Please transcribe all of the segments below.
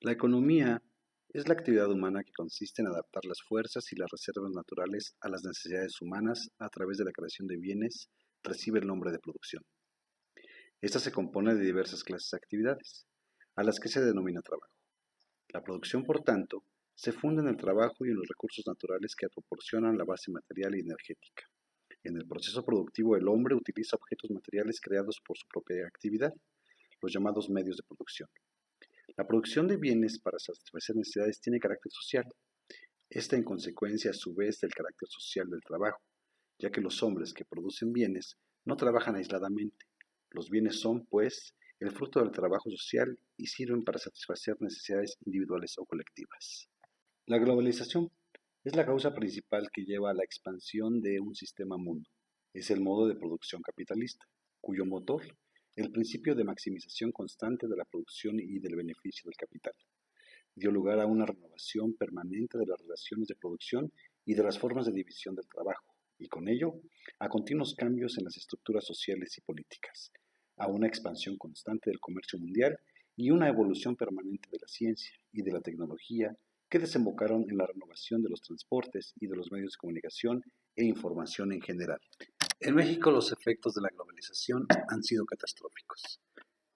La economía es la actividad humana que consiste en adaptar las fuerzas y las reservas naturales a las necesidades humanas a través de la creación de bienes, recibe el nombre de producción. Esta se compone de diversas clases de actividades, a las que se denomina trabajo. La producción, por tanto, se funda en el trabajo y en los recursos naturales que proporcionan la base material y energética. En el proceso productivo, el hombre utiliza objetos materiales creados por su propia actividad, los llamados medios de producción. La producción de bienes para satisfacer necesidades tiene carácter social. Esta en consecuencia a su vez del carácter social del trabajo, ya que los hombres que producen bienes no trabajan aisladamente. Los bienes son, pues, el fruto del trabajo social y sirven para satisfacer necesidades individuales o colectivas. La globalización es la causa principal que lleva a la expansión de un sistema mundo. Es el modo de producción capitalista, cuyo motor, el principio de maximización constante de la producción y del beneficio del capital, dio lugar a una renovación permanente de las relaciones de producción y de las formas de división del trabajo, y con ello a continuos cambios en las estructuras sociales y políticas, a una expansión constante del comercio mundial y una evolución permanente de la ciencia y de la tecnología que desembocaron en la renovación de los transportes y de los medios de comunicación e información en general. En México los efectos de la globalización han sido catastróficos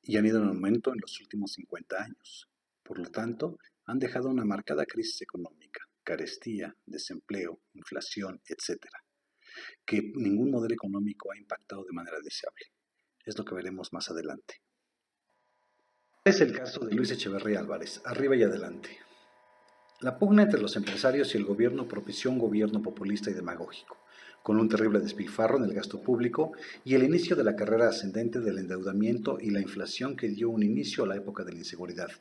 y han ido en aumento en los últimos 50 años. Por lo tanto, han dejado una marcada crisis económica, carestía, desempleo, inflación, etcétera, que ningún modelo económico ha impactado de manera deseable. Es lo que veremos más adelante. Es el caso de Luis Echeverría Álvarez, arriba y adelante. La pugna entre los empresarios y el gobierno propició un gobierno populista y demagógico, con un terrible despilfarro en el gasto público y el inicio de la carrera ascendente del endeudamiento y la inflación que dio un inicio a la época de la inseguridad.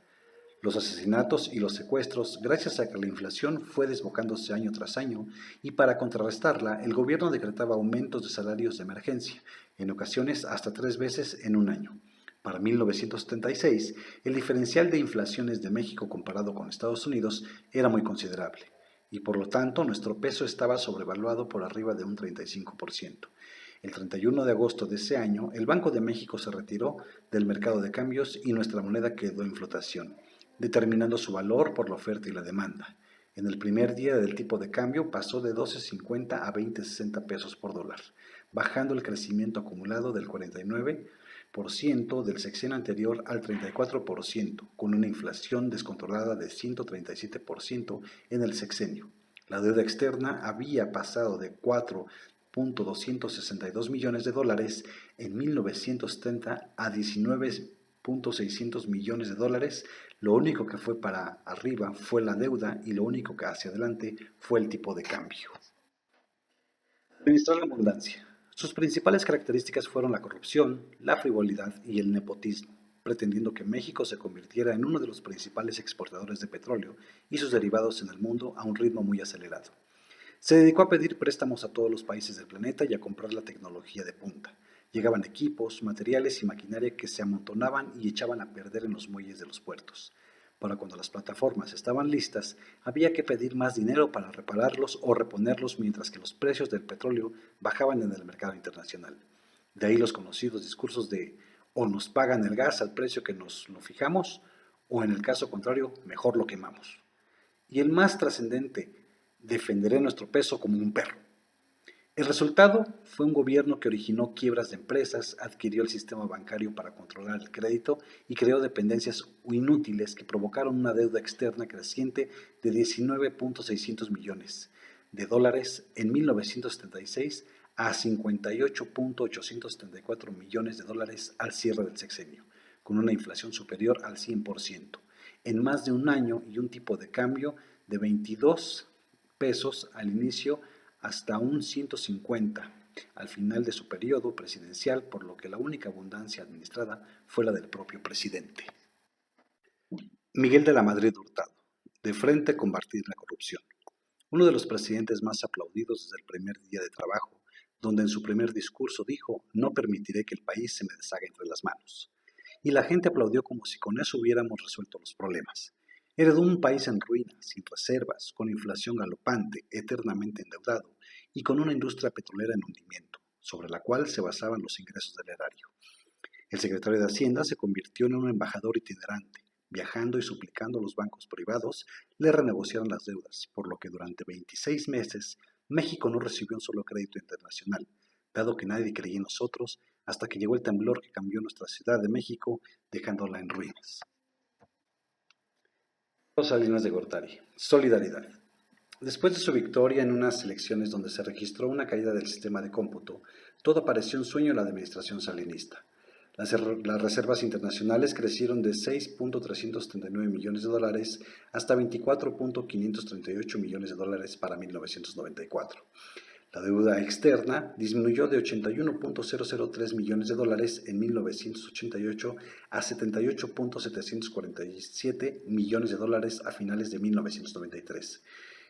Los asesinatos y los secuestros, gracias a que la inflación fue desbocándose año tras año, y para contrarrestarla, el gobierno decretaba aumentos de salarios de emergencia, en ocasiones hasta 3 veces en un año. Para 1976, el diferencial de inflaciones de México comparado con Estados Unidos era muy considerable, y por lo tanto nuestro peso estaba sobrevaluado por arriba de un 35%. El 31 de agosto de ese año, el Banco de México se retiró del mercado de cambios y nuestra moneda quedó en flotación, determinando su valor por la oferta y la demanda. En el primer día del tipo de cambio pasó de 12.50 a 20.60 pesos por dólar, bajando el crecimiento acumulado del 49% del sexenio anterior al 34%, con una inflación descontrolada de 137% en el sexenio. La deuda externa había pasado de 4.262 millones de dólares en 1970 a 19.600 millones de dólares. Lo único que fue para arriba fue la deuda y lo único que hacia adelante fue el tipo de cambio. Administrar la abundancia. Sus principales características fueron la corrupción, la frivolidad y el nepotismo, pretendiendo que México se convirtiera en uno de los principales exportadores de petróleo y sus derivados en el mundo a un ritmo muy acelerado. Se dedicó a pedir préstamos a todos los países del planeta y a comprar la tecnología de punta. Llegaban equipos, materiales y maquinaria que se amontonaban y echaban a perder en los muelles de los puertos. Para cuando las plataformas estaban listas, había que pedir más dinero para repararlos o reponerlos mientras que los precios del petróleo bajaban en el mercado internacional. De ahí los conocidos discursos de o nos pagan el gas al precio que nos lo fijamos, o en el caso contrario, mejor lo quemamos. Y el más trascendente, defenderé nuestro peso como un perro. El resultado fue un gobierno que originó quiebras de empresas, adquirió el sistema bancario para controlar el crédito y creó dependencias inútiles que provocaron una deuda externa creciente de 19.600 millones de dólares en 1976 a 58.874 millones de dólares al cierre del sexenio, con una inflación superior al 100%, en más de un año y un tipo de cambio de 22 pesos al inicio hasta un 150 al final de su periodo presidencial, por lo que la única abundancia administrada fue la del propio presidente. Miguel de la Madrid Hurtado, de frente a combatir la corrupción. Uno de los presidentes más aplaudidos desde el primer día de trabajo, donde en su primer discurso dijo: "No permitiré que el país se me deshaga entre las manos". Y la gente aplaudió como si con eso hubiéramos resuelto los problemas. Heredó un país en ruinas, sin reservas, con inflación galopante, eternamente endeudado y con una industria petrolera en hundimiento, sobre la cual se basaban los ingresos del erario. El secretario de Hacienda se convirtió en un embajador itinerante, viajando y suplicando a los bancos privados le renegociaran las deudas, por lo que durante 26 meses México no recibió un solo crédito internacional, dado que nadie creía en nosotros hasta que llegó el temblor que cambió nuestra Ciudad de México, dejándola en ruinas. Salinas de Gortari. Solidaridad. Después de su victoria en unas elecciones donde se registró una caída del sistema de cómputo, todo pareció un sueño en la administración salinista. Las reservas internacionales crecieron de 6.339 millones de dólares hasta 24.538 millones de dólares para 1994. La deuda externa disminuyó de 81.003 millones de dólares en 1988 a 78.747 millones de dólares a finales de 1993.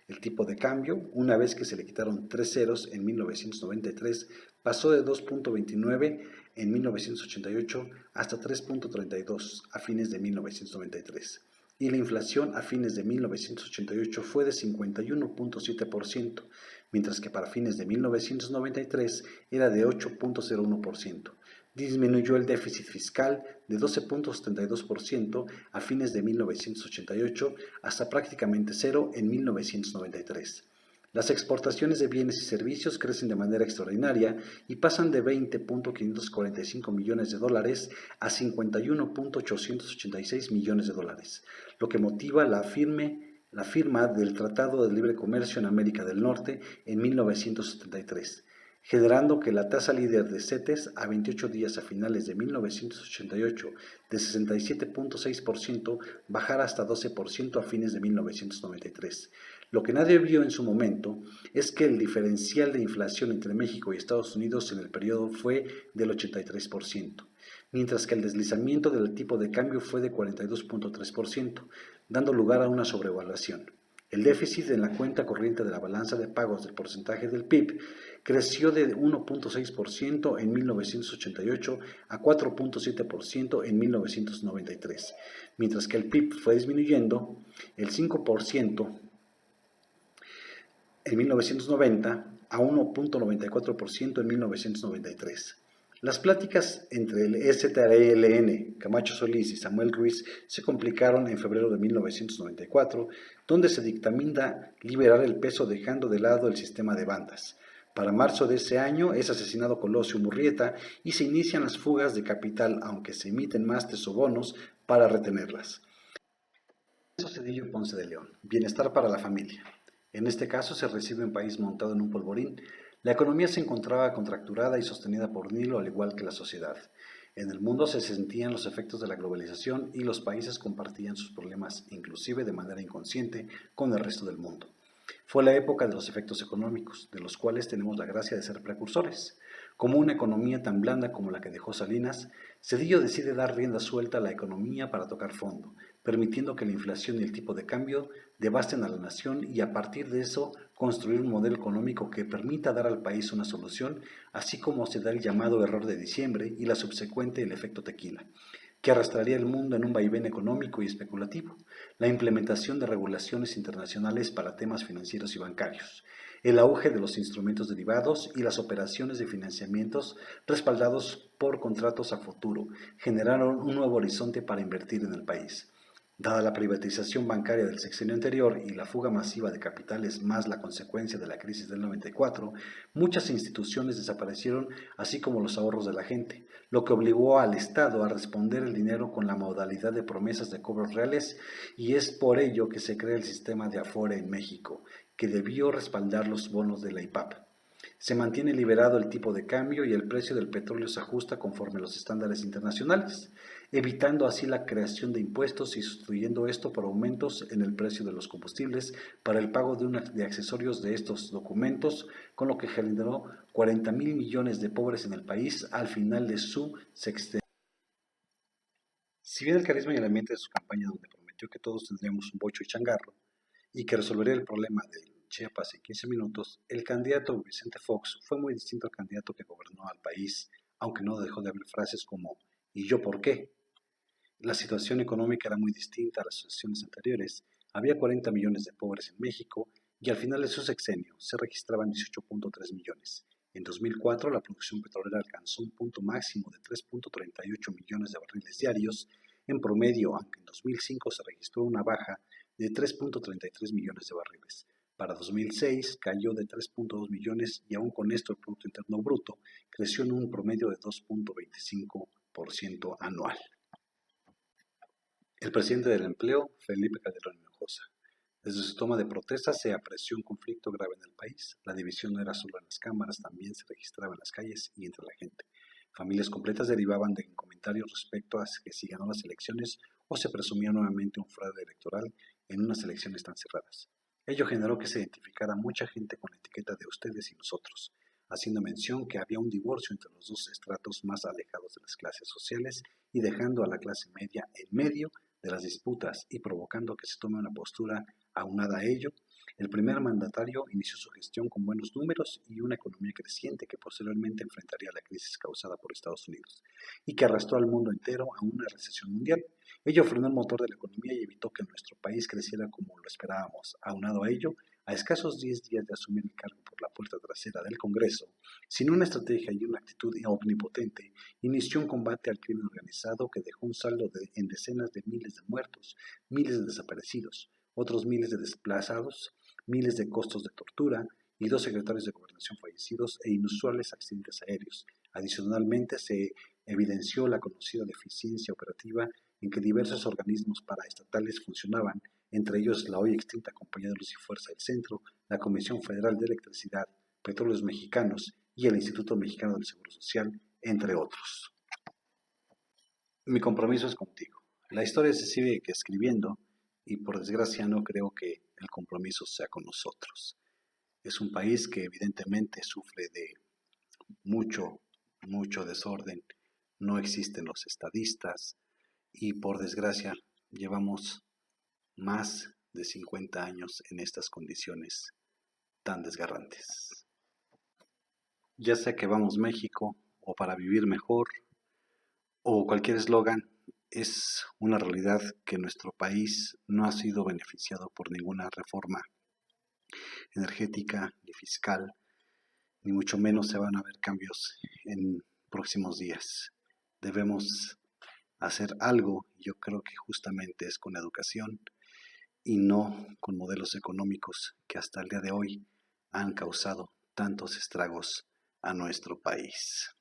El tipo de cambio, una vez que se le quitaron 3 ceros en 1993, pasó de 2.29 en 1988 hasta 3.32 a fines de 1993. Y la inflación a fines de 1988 fue de 51.7%, mientras que para fines de 1993 era de 8.01%. Disminuyó el déficit fiscal de 12.72% a fines de 1988 hasta prácticamente cero en 1993. Las exportaciones de bienes y servicios crecen de manera extraordinaria y pasan de 20.545 millones de dólares a 51.886 millones de dólares, lo que motiva la firma del Tratado de Libre Comercio en América del Norte en 1973, generando que la tasa líder de CETES a 28 días a finales de 1988 de 67.6% bajara hasta 12% a fines de 1993. Lo que nadie vio en su momento es que el diferencial de inflación entre México y Estados Unidos en el periodo fue del 83%, mientras que el deslizamiento del tipo de cambio fue de 42.3%, dando lugar a una sobrevaluación. El déficit en la cuenta corriente de la balanza de pagos del porcentaje del PIB creció de 1.6% en 1988 a 4.7% en 1993, mientras que el PIB fue disminuyendo el 5% en 1990 a 1.94% en 1993. Las pláticas entre el STLN, Camacho Solís y Samuel Ruiz se complicaron en febrero de 1994, donde se dictamina liberar el peso dejando de lado el sistema de bandas. Para marzo de ese año es asesinado Colosio Murrieta y se inician las fugas de capital, aunque se emiten mástes o bonos para retenerlas. Cedillo Ponce de León. Bienestar para la familia. En este caso se recibe un país montado en un polvorín. La economía se encontraba contracturada y sostenida por un hilo, al igual que la sociedad. En el mundo se sentían los efectos de la globalización y los países compartían sus problemas, inclusive de manera inconsciente, con el resto del mundo. Fue la época de los efectos económicos, de los cuales tenemos la gracia de ser precursores. Como una economía tan blanda como la que dejó Salinas, Cedillo decide dar rienda suelta a la economía para tocar fondo, permitiendo que la inflación y el tipo de cambio devasten a la nación y a partir de eso construir un modelo económico que permita dar al país una solución, así como se da el llamado error de diciembre y la subsecuente el efecto tequila, que arrastraría el mundo en un vaivén económico y especulativo, la implementación de regulaciones internacionales para temas financieros y bancarios, el auge de los instrumentos derivados y las operaciones de financiamientos respaldados por contratos a futuro generaron un nuevo horizonte para invertir en el país. Dada la privatización bancaria del sexenio anterior y la fuga masiva de capitales más la consecuencia de la crisis del 94, muchas instituciones desaparecieron, así como los ahorros de la gente, lo que obligó al Estado a responder el dinero con la modalidad de promesas de cobros reales, y es por ello que se crea el sistema de Afore en México, que debió respaldar los bonos de la IPAP. Se mantiene liberado el tipo de cambio y el precio del petróleo se ajusta conforme a los estándares internacionales, evitando así la creación de impuestos y sustituyendo esto por aumentos en el precio de los combustibles para el pago de accesorios de estos documentos, con lo que generó 40,000 millones de pobres en el país al final de su sexenio. Si bien el carisma y el ambiente de su campaña, donde prometió que todos tendríamos un bocho y changarro y que resolvería el problema del Chiapas en 15 minutos, el candidato Vicente Fox fue muy distinto al candidato que gobernó al país, aunque no dejó de haber frases como ¿y yo por qué? La situación económica era muy distinta a las sucesiones anteriores. Había 40 millones de pobres en México y al final de su sexenio se registraban 18.3 millones. En 2004 la producción petrolera alcanzó un punto máximo de 3.38 millones de barriles diarios. En promedio, aunque en 2005 se registró una baja de 3.33 millones de barriles. Para 2006 cayó de 3.2 millones y aún con esto el Producto Interno Bruto creció en un promedio de 2.25% anual. El presidente del empleo, Felipe Calderón Hinojosa. Desde su toma de protesta se apreció un conflicto grave en el país. La división no era solo en las cámaras, también se registraba en las calles y entre la gente. Familias completas derivaban de comentarios respecto a que si ganó las elecciones o se presumía nuevamente un fraude electoral en unas elecciones tan cerradas. Ello generó que se identificara mucha gente con la etiqueta de ustedes y nosotros, haciendo mención que había un divorcio entre los dos estratos más alejados de las clases sociales y dejando a la clase media en medio de las disputas y provocando que se tome una postura aunada a ello. El primer mandatario inició su gestión con buenos números y una economía creciente que posteriormente enfrentaría la crisis causada por Estados Unidos y que arrastró al mundo entero a una recesión mundial. Ello frenó el motor de la economía y evitó que nuestro país creciera como lo esperábamos. Aunado a ello, a escasos 10 días de asumir el cargo por la puerta trasera del Congreso, sin una estrategia y una actitud omnipotente, inició un combate al crimen organizado que dejó un saldo en decenas de miles de muertos, miles de desaparecidos, otros miles de desplazados, miles de costos de tortura y 2 secretarios de gobernación fallecidos e inusuales accidentes aéreos. Adicionalmente, se evidenció la conocida deficiencia operativa en que diversos organismos paraestatales funcionaban, entre ellos la hoy extinta Compañía de Luz y Fuerza del Centro, la Comisión Federal de Electricidad, Petróleos Mexicanos y el Instituto Mexicano del Seguro Social, entre otros. Mi compromiso es contigo. La historia se sigue escribiendo y por desgracia no creo que el compromiso sea con nosotros. Es un país que evidentemente sufre de mucho desorden, no existen los estadistas y por desgracia llevamos más de 50 años en estas condiciones tan desgarrantes. Ya sea que vamos México o para vivir mejor o cualquier eslogan, es una realidad que nuestro país no ha sido beneficiado por ninguna reforma energética ni fiscal, ni mucho menos se van a ver cambios en próximos días. Debemos hacer algo, yo creo que justamente es con educación y no con modelos económicos que hasta el día de hoy han causado tantos estragos a nuestro país.